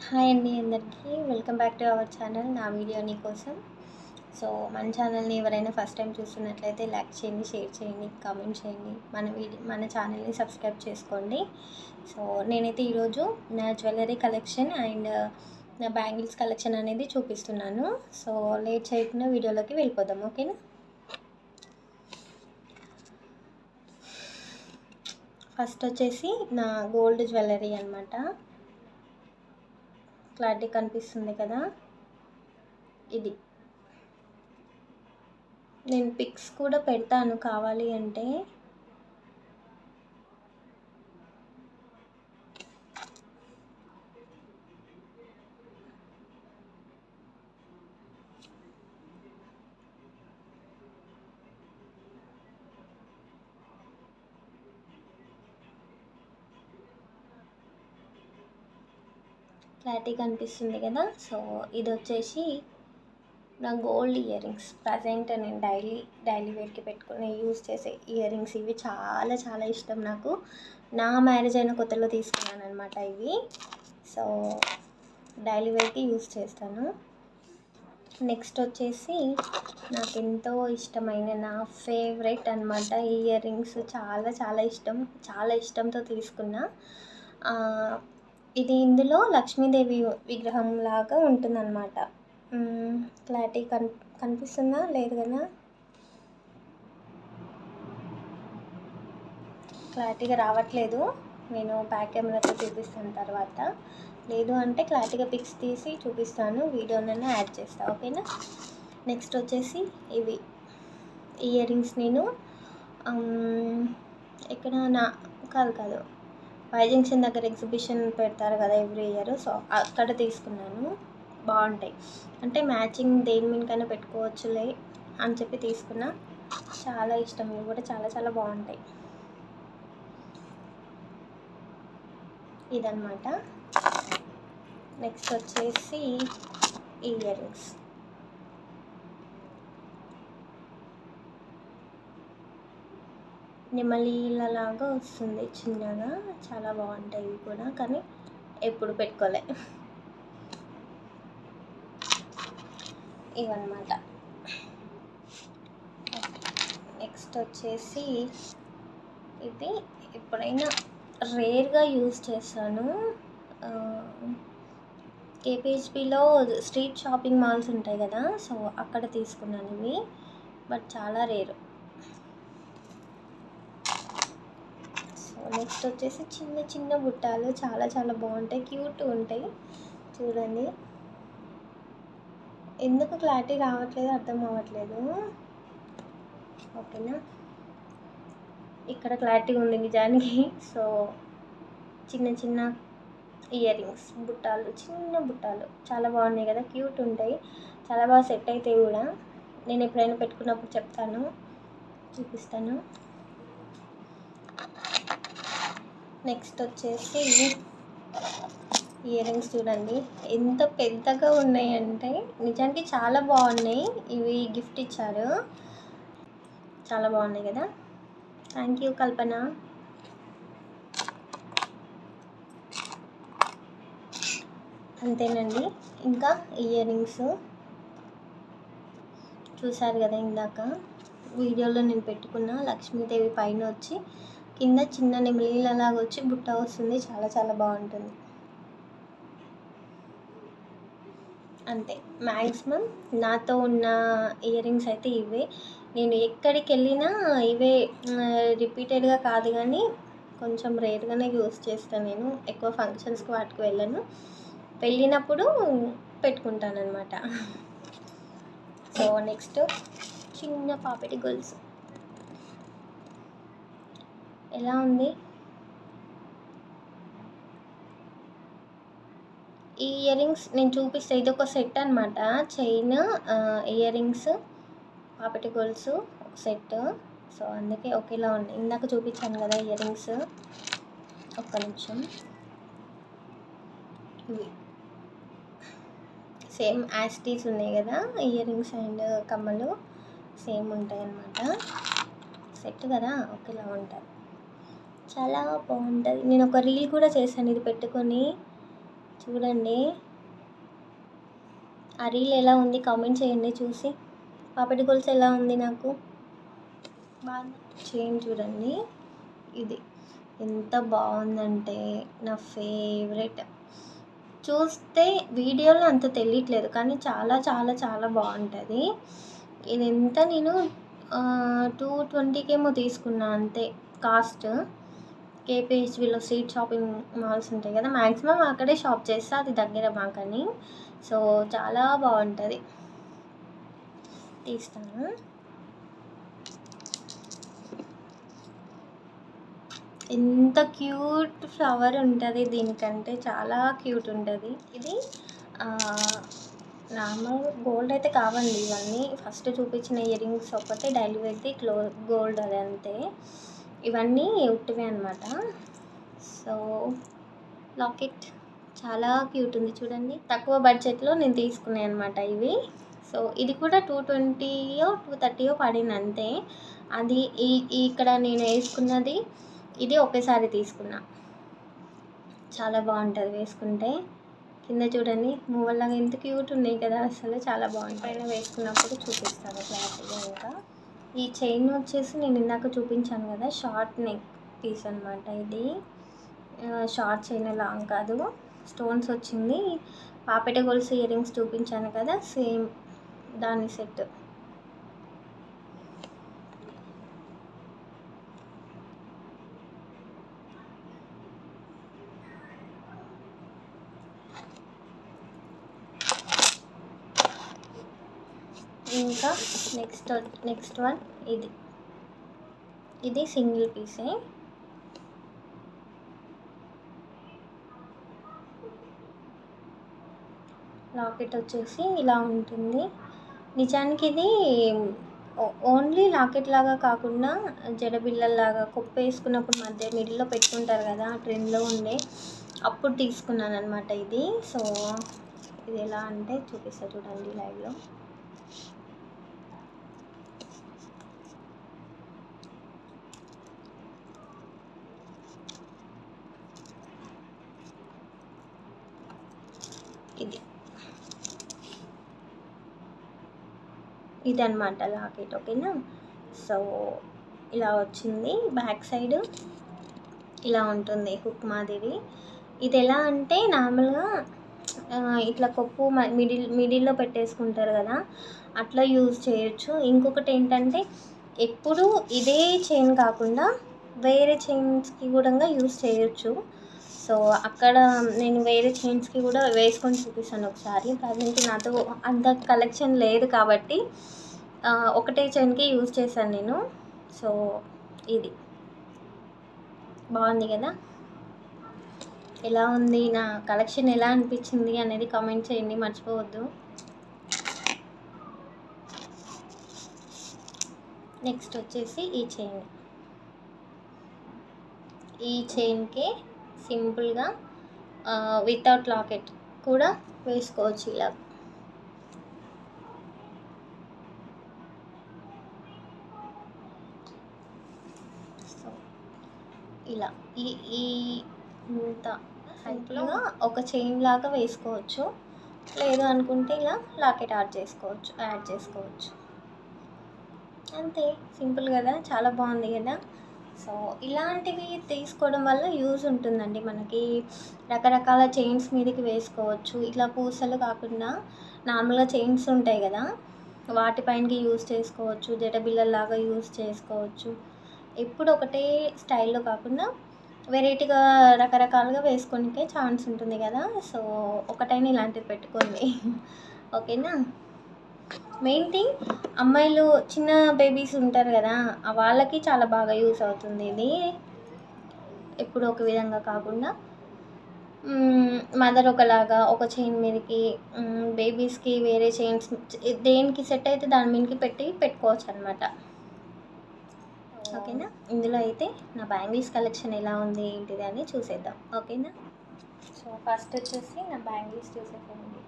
Hi అండి అందరికీ welcome back to our channel నా వీడియో కోసం. సో మన ఛానల్ని ఎవరైనా ఫస్ట్ టైం చూస్తున్నట్లయితే లైక్ చేయండి, షేర్ చేయండి, కామెంట్ చేయండి, మన ఛానల్ని సబ్స్క్రైబ్ చేసుకోండి. సో నేనైతే ఈరోజు నా జ్యువెలరీ కలెక్షన్ అండ్ నా బ్యాంగిల్స్ కలెక్షన్ అనేది చూపిస్తున్నాను. సో లేట్ చేయకుండా వీడియోలోకి వెళ్ళిపోదాం, ఓకేనా. ఫస్ట్ వచ్చేసి నా గోల్డ్ జ్యువెలరీ అనమాట. క్లారిటీ కనిపిస్తుంది కదా, ఇది నేను పిక్స్ కూడా పెడతాను కావాలి అంటే. క్లారిటీ కనిపిస్తుంది కదా. సో ఇది వచ్చేసి నా గోల్డ్ ఇయర్ రింగ్స్. ప్రజెంట్ నేను డైలీ వేర్కి పెట్టుకుని యూజ్ చేసే ఇయర్ రింగ్స్ ఇవి. చాలా చాలా ఇష్టం నాకు. నా మ్యారేజ్ అయిన కొత్తలో తీసుకున్నాను అనమాట ఇవి. సో డైలీ వేర్కి యూజ్ చేస్తాను. నెక్స్ట్ వచ్చేసి నాకు ఎంతో ఇష్టమైన నా ఫేవరెట్ అనమాట ఇయర్ రింగ్స్. చాలా చాలా ఇష్టం, చాలా ఇష్టంతో తీసుకున్నా. ఇది ఇందులో లక్ష్మీదేవి విగ్రహం లాగా ఉంటుందన్నమాట. క్లారిటీ కనిపిస్తుందా లేదు కదా, క్లారిటీగా రావట్లేదు. నేను బ్యాక్ కెమెరాతో చూపిస్తాను తర్వాత. లేదు అంటే క్లారిటీగా పిక్స్ తీసి చూపిస్తాను, వీడియోనైనా యాడ్ చేస్తాను, ఓకేనా. నెక్స్ట్ వచ్చేసి ఇవి ఇయర్ రింగ్స్ నేను ఇక్కడ కాదు వై జంక్షన్ దగ్గర ఎగ్జిబిషన్ పెడతారు కదా ఎవ్రీ ఇయర్. సో అక్కడ తీసుకున్నాను. బాగుంటాయి అంటే మ్యాచింగ్ దేని మీదకైనా పెట్టుకోవచ్చులే అని చెప్పి తీసుకున్నా. చాలా ఇష్టం, ఇవి కూడా చాలా చాలా బాగుంటాయి. ఇదన్నమాట. నెక్స్ట్ వచ్చేసి ఇయర్ రింగ్స్. నెమలిలాగా వస్తుంది చిన్నగా, చాలా బాగుంటాయి ఇవి కూడా, కానీ ఎప్పుడు పెట్టుకోలే. ఇవన్నమాట. నెక్స్ట్ వచ్చేసి ఇది ఎప్పుడైనా రేర్గా యూజ్ చేస్తాను. కేపీహెచ్బిలో స్ట్రీట్ షాపింగ్ మాల్స్ ఉంటాయి కదా, సో అక్కడ తీసుకున్నాను ఇవి. బట్ చాలా రేరు. సో నెక్స్ట్ వచ్చేసి చిన్న చిన్న బుట్టాలు చాలా చాలా బాగుంటాయి, క్యూట్ ఉంటాయి. చూడండి, ఎందుకు క్లారిటీ రావట్లేదు అర్థం అవ్వట్లేదు, ఓకేనా. ఇక్కడ క్లారిటీ ఉంది నిజానికి. సో చిన్న చిన్న ఇయర్ రింగ్స్, బుట్టాలు, చిన్న బుట్టాలు చాలా బాగున్నాయి కదా, క్యూట్ ఉంటాయి, చాలా బాగా సెట్ అవుతాయి కూడా. నేను ఎప్పుడైనా పెట్టుకున్నప్పుడు చెప్తాను, చూపిస్తాను. నెక్స్ట్ వచ్చేసి ఇయర్ రింగ్స్ చూడండి ఎంత పెద్దగా ఉన్నాయంటే, నిజానికి చాలా బాగున్నాయి. ఇవి గిఫ్ట్ ఇచ్చారు, చాలా బాగున్నాయి కదా. థ్యాంక్ యూ కల్పన. అంతేనండి. ఇంకా ఇయర్ రింగ్స్ చూసారు కదా, ఇందాక వీడియోలో నేను పెట్టుకున్న లక్ష్మీదేవి పైన వచ్చి కింద చిన్న నెమలిలాగా వచ్చి బుట్ట వస్తుంది, చాలా చాలా బాగుంటుంది. అంతే, మ్యాక్సిమం నాతో ఉన్న ఇయర్ రింగ్స్ అయితే ఇవే. నేను ఎక్కడికి వెళ్ళినా ఇవే, రిపీటెడ్గా కాదు కానీ కొంచెం రేర్గానే యూస్ చేస్తాను. నేను ఎక్కువ ఫంక్షన్స్కి వాటికి వెళ్ళను, వెళ్ళినప్పుడు పెట్టుకుంటాను అనమాట. సో నెక్స్ట్ చిన్న పాపెటి గొలుసు ఎలా ఉంది. ఈ ఇయర్ రింగ్స్ నేను చూపిస్తే ఇది ఒక సెట్ అనమాట. చైన్, ఇయర్ రింగ్స్, పాపెటి గొలుసు ఒక సెట్. సో అందుకే ఒకేలా ఉన్నాయి. ఇందాక చూపించాను కదా ఇయర్ రింగ్స్, ఒక్క నిమిషం. ఇవి సేమ్ యాస్టీస్ ఉన్నాయి కదా, ఇయర్ రింగ్స్ అండ్ కమ్మలు సేమ్ ఉంటాయి అన్నమాట. సెట్ కదా, ఒకేలా ఉంటాయి, చాలా బాగుంటుంది. నేను ఒక రీల్ కూడా చేశాను ఇది పెట్టుకొని, చూడండి ఆ రీల్ ఎలా ఉంది కామెంట్ చేయండి చూసి. పాపిడి గొలుసు ఎలా ఉంది నాకు బాగా. చైన్ చూడండి, ఇది ఎంత బాగుందంటే నా ఫేవరెట్. చూస్తే వీడియోలో అంత తెలియట్లేదు కానీ చాలా చాలా చాలా బాగుంటుంది. ఇది ఎంత నేను 220కేమో తీసుకున్నా అంతే కాస్ట్. కేపీహెచ్బిలో స్ట్రీట్ షాపింగ్ మాల్స్ ఉంటాయి కదా, మ్యాక్సిమం అక్కడే షాప్ చేస్తా, అది దగ్గర మాకని. సో చాలా బాగుంటుంది. తీస్తాను. ఎంత క్యూట్ ఫ్లవర్ ఉంటుంది దీనికంటే, చాలా క్యూట్ ఉంటుంది. ఇది నార్మల్ గోల్డ్ అయితే కావండి ఇవన్నీ. ఫస్ట్ చూపించిన ఇయర్ రింగ్స్ ఒకటే డైలీ వేర్ది గోల్డ్, అది అంతే. ఇవన్నీ ఉట్టివే అనమాట. సో లాకెట్ చాలా క్యూట్ ఉంది చూడండి. తక్కువ బడ్జెట్లో నేను తీసుకున్నాను అనమాట ఇవి. సో ఇది కూడా 220యో 230యో పడింది అంతే. అది ఇక్కడ నేను వేసుకున్నది ఇది ఒకేసారి తీసుకున్నా. చాలా బాగుంటుంది వేసుకుంటే. కింద చూడండి మూవల్లాగా ఎంత క్యూట్ ఉన్నాయి కదా, అసలు చాలా బాగుంటుంది. పైన వేసుకున్నప్పుడు చూపిస్తాను క్లారిటీగా. ఇంకా ఈ చైన్ వచ్చేసి నేను ఇందాక చూపించాను కదా, షార్ట్ నెక్ పీస్ అనమాట. ఇది షార్ట్ చైన్ లాంగ్ కాదు, స్టోన్స్ వచ్చింది. పాపెట గొలుసు ఇయర్ రింగ్స్ చూపించాను కదా, సేమ్ దాని సెట్. ఇంకా నెక్స్ట్ వన్ ఇది సింగిల్ పీసే. లాకెట్ వచ్చేసి ఇలా ఉంటుంది. నిజానికి ఇది ఓన్లీ లాకెట్ లాగా కాకుండా జడబిళ్ళలాగా కొప్పు వేసుకున్నప్పుడు మధ్య మిడిల్లో పెట్టుకుంటారు కదా, ట్రెండ్లో ఉండే, అప్పుడు తీసుకున్నాను అనమాట ఇది. సో ఇది ఎలా అంటే చూపిస్తా చూడండి లైవ్లో. ఇది అనమాట లాకెట్, ఓకేనా. సో ఇలా వచ్చింది. బ్యాక్ సైడ్ ఇలా ఉంటుంది హుక్ మాదిరి. ఇది ఎలా అంటే నార్మల్గా ఇట్లా కొప్పు మిడిల్లో పెట్టేసుకుంటారు కదా, అట్లా యూజ్ చేయొచ్చు. ఇంకొకటి ఏంటంటే ఎప్పుడు ఇదే చైన్ కాకుండా వేరే చైన్స్కి కూడా యూజ్ చేయొచ్చు. సో అక్కడ నేను వేరే చైన్స్కి కూడా వేసుకొని చూపిస్తాను ఒకసారి. ప్రజెంట్ నాతో అంత కలెక్షన్ లేదు కాబట్టి ఒకటే చైన్కి యూజ్ చేశాను నేను. సో ఇది బాగుంది కదా. ఎలా ఉంది నా కలెక్షన్, ఎలా అనిపించింది అనేది కామెంట్ చేయండి, మర్చిపోవద్దు. నెక్స్ట్ వచ్చేసి ఈ చైన్కి సింపుల్గా వితౌట్ లాకెట్ కూడా వేసుకోవచ్చు ఇలా. సో ఇలా ఈ ఇంత సింపుల్గా ఒక చైన్ లాగా వేసుకోవచ్చు. లేదు అనుకుంటే ఇలా లాకెట్ యాడ్ చేసుకోవచ్చు అంతే. సింపుల్ కదా, చాలా బాగుంది కదా. సో ఇలాంటివి తీసుకోవడం వల్ల యూజ్ ఉంటుందండి మనకి. రకరకాల చైన్స్ మీదకి వేసుకోవచ్చు. ఇట్లా పూసలు కాకుండా నార్మల్గా చైన్స్ ఉంటాయి కదా, వాటిపైనకి యూజ్ చేసుకోవచ్చు. జడబిళ్ళలాగా యూజ్ చేసుకోవచ్చు. ఎప్పుడు ఒకటే స్టైల్లో కాకుండా వెరైటీగా రకరకాలుగా వేసుకోనికే ఛాన్స్ ఉంటుంది కదా. సో ఒకటైనా ఇలాంటివి పెట్టుకోండి, ఓకేనా. మెయిన్ థింగ్ అమ్మాయిలు చిన్న బేబీస్ ఉంటారు కదా, వాళ్ళకి చాలా బాగా యూస్ అవుతుంది ఇది. ఎప్పుడు ఒక విధంగా కాకుండా మదర్ ఒకలాగా ఒక చైన్ మీదకి, బేబీస్కి వేరే చైన్స్, దేనికి సెట్ అయితే దాని మీదకి పెట్టుకోవచ్చు అనమాట, ఓకేనా. ఇందులో అయితే నా బ్యాంగిల్స్ కలెక్షన్ ఎలా ఉంది ఏంటిది అని చూసేద్దాం, ఓకేనా. సో ఫస్ట్ వచ్చేసి నా బ్యాంగిల్స్ చూసేద్దామండి.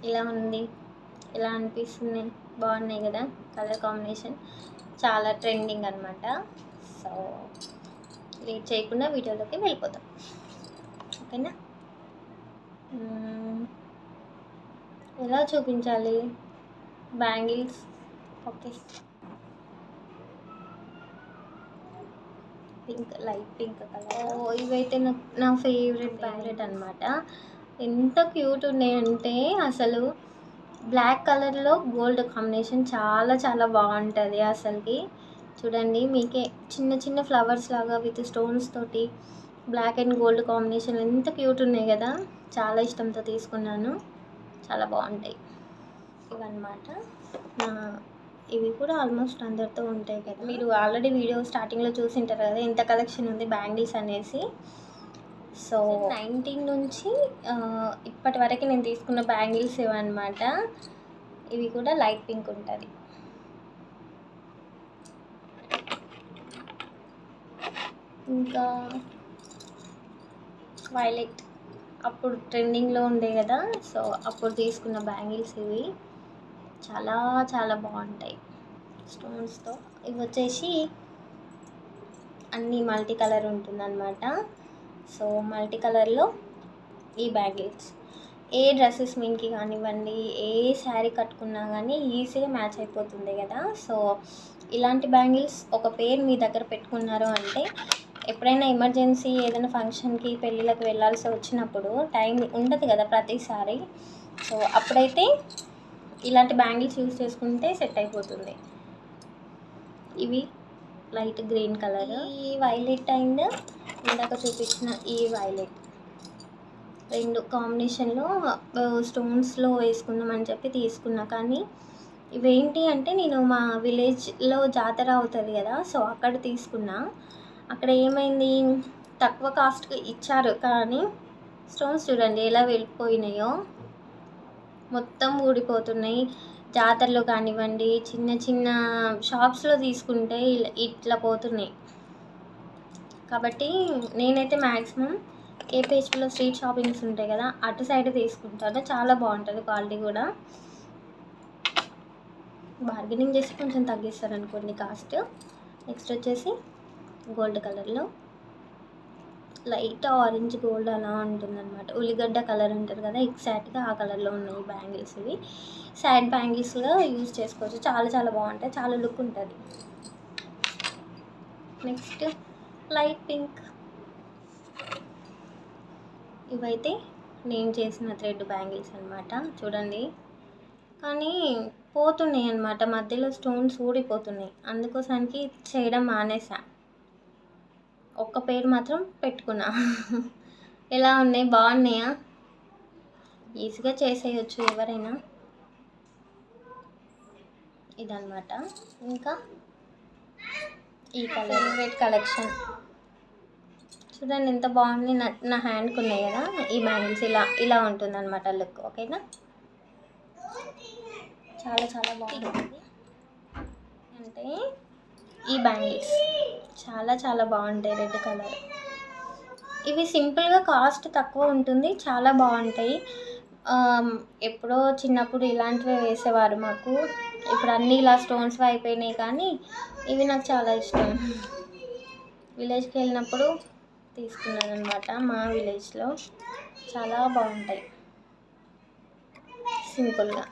ఇలా ఉంది, ఎలా అనిపిస్తుంది, బాగున్నాయి కదా. కలర్ కాంబినేషన్ చాలా ట్రెండింగ్ అనమాట. సో లేట్ చేయకుండా వీడియోలోకి వెళ్ళిపోతాం, ఓకేనా? ఎలా చూపించాలి bangles? Okay, pink, light pink colour. ఇవైతే నా ఫేవరెట్ అనమాట. ఎంత క్యూట్ ఉన్నాయంటే అసలు బ్లాక్ కలర్లో గోల్డ్ కాంబినేషన్ చాలా చాలా బాగుంటుంది అసలుకి. చూడండి, మీకే చిన్న చిన్న ఫ్లవర్స్ లాగా విత్ స్టోన్స్ తోటి బ్లాక్ అండ్ గోల్డ్ కాంబినేషన్ ఎంత క్యూట్ ఉన్నాయి కదా. చాలా ఇష్టంతో తీసుకున్నాను, చాలా బాగుంటాయి ఇవన్నమాట. ఇవి కూడా ఆల్మోస్ట్ అందరితో ఉంటాయి కదా. మీరు ఆల్రెడీ వీడియో స్టార్టింగ్లో చూసింటారు కదా ఎంత కలెక్షన్ ఉంది బ్యాంగిల్స్ అనేసి. సో 19 నుంచి ఇప్పటి వరకు నేను తీసుకున్న బ్యాంగిల్స్ ఇవన్నమాట. ఇవి కూడా లైట్ పింక్ ఉంటుంది. ఇంకా వైలెట్ అప్పుడు ట్రెండింగ్లో ఉండే కదా, సో అప్పుడు తీసుకున్న బ్యాంగిల్స్ ఇవి. చాలా చాలా బాగుంటాయి స్టోన్స్తో. ఇవి వచ్చేసి అన్నీ మల్టీ కలర్ ఉంటుందన్నమాట. సో మల్టీ కలర్లో ఈ బ్యాంగిల్స్ ఏ డ్రెస్సెస్ మీన్కి కానివ్వండి, ఏ శారీ కట్టుకున్నా కానీ ఈజీగా మ్యాచ్ అయిపోతుంది కదా. సో ఇలాంటి బ్యాంగిల్స్ ఒక పేరు మీ దగ్గర పెట్టుకున్నారు అంటే ఎప్పుడైనా ఎమర్జెన్సీ ఏదైనా ఫంక్షన్కి పెళ్ళిళ్ళకి వెళ్ళాల్సి వచ్చినప్పుడు టైం ఉండదు కదా ప్రతిసారి. సో అప్పుడైతే ఇలాంటి బ్యాంగిల్స్ యూజ్ చేసుకుంటే సెట్ అయిపోతుంది. ఇవి లైట్ గ్రీన్ కలర్, ఈ వైలెట్ అండ్ ఇందాక చూపించిన ఈ వైలెట్ రెండు కాంబినేషన్లో స్టోన్స్లో వేసుకుందామని చెప్పి తీసుకున్నా. కానీ ఇవేంటి అంటే నేను మా విలేజ్లో జాతర అవుతుంది కదా, సో అక్కడ తీసుకున్నా. అక్కడ ఏమైంది, తక్కువ కాస్ట్కి ఇచ్చారు కానీ స్టోన్స్ చూడండి ఎలా వెళ్ళిపోయినాయో, మొత్తం ఊడిపోతున్నాయి. జాతరలో కానివ్వండి, చిన్న చిన్న షాప్స్లో తీసుకుంటే ఇట్లా పోతున్నాయి. కాబట్టి నేనైతే మ్యాక్సిమం కేపీహెచ్పిలో స్ట్రీట్ షాపింగ్స్ ఉంటాయి కదా, అటు సైడ్ తీసుకుంటాను. చాలా బాగుంటుంది క్వాలిటీ కూడా. బార్గెనింగ్ చేసి కొంచెం తగ్గిస్తారు అనుకోండి కాస్ట్. నెక్స్ట్ వచ్చేసి గోల్డ్ కలర్లో లైట్ ఆరెంజ్ గోల్డ్ అలా ఉంటుందన్నమాట. ఉల్లిగడ్డ కలర్ ఉంటుంది కదా, ఎగ్జాక్ట్గా ఆ కలర్లో ఉన్నాయి బ్యాంగిల్స్. ఇవి సైడ్ బ్యాంగిల్స్గా యూజ్ చేసుకోవచ్చు. చాలా చాలా బాగుంటాయి, చాలా లుక్ ఉంటుంది. Next light pink. ఇవైతే నేను చేసిన థ్రెడ్ బ్యాంగిల్స్ అనమాట. చూడండి, కానీ పోతున్నాయి అన్నమాట, మధ్యలో స్టోన్స్ ఊడిపోతున్నాయి. అందుకోసానికి చేయడం మానేసా. ఒక్క పేరు మాత్రం పెట్టుకున్నా. ఎలా ఉన్నాయి, బాగున్నాయా? ఈజీగా చేసేయచ్చు ఎవరైనా. ఇదన్నమాట. ఇంకా ఈ కలర్ రెడ్ కలెక్షన్ చూడండి ఎంత బాగుంది. నా హ్యాండ్కి ఉన్నాయి కదా ఈ బ్యాంగిల్స్, ఇలా ఉంటుంది అనమాట లుక్. ఓకేనా, చాలా చాలా బాగుంటుంది. అంటే ఈ బ్యాంగిల్స్ చాలా చాలా బాగుంటాయి, రెడ్ కలర్. ఇవి సింపుల్గా కాస్ట్ తక్కువ ఉంటుంది, చాలా బాగుంటాయి. ఎప్పుడో చిన్నప్పుడు ఇలాంటివే వేసేవారు మాకు. ఇప్పుడు అన్నీ ఇలా స్టోన్స్ అయిపోయినాయి, కానీ ఇవి నాకు చాలా ఇష్టం. విలేజ్కి వెళ్ళినప్పుడు తీసుకున్నాను అనమాట, మా విలేజ్లో. చాలా బాగుంటాయి సింపుల్గా.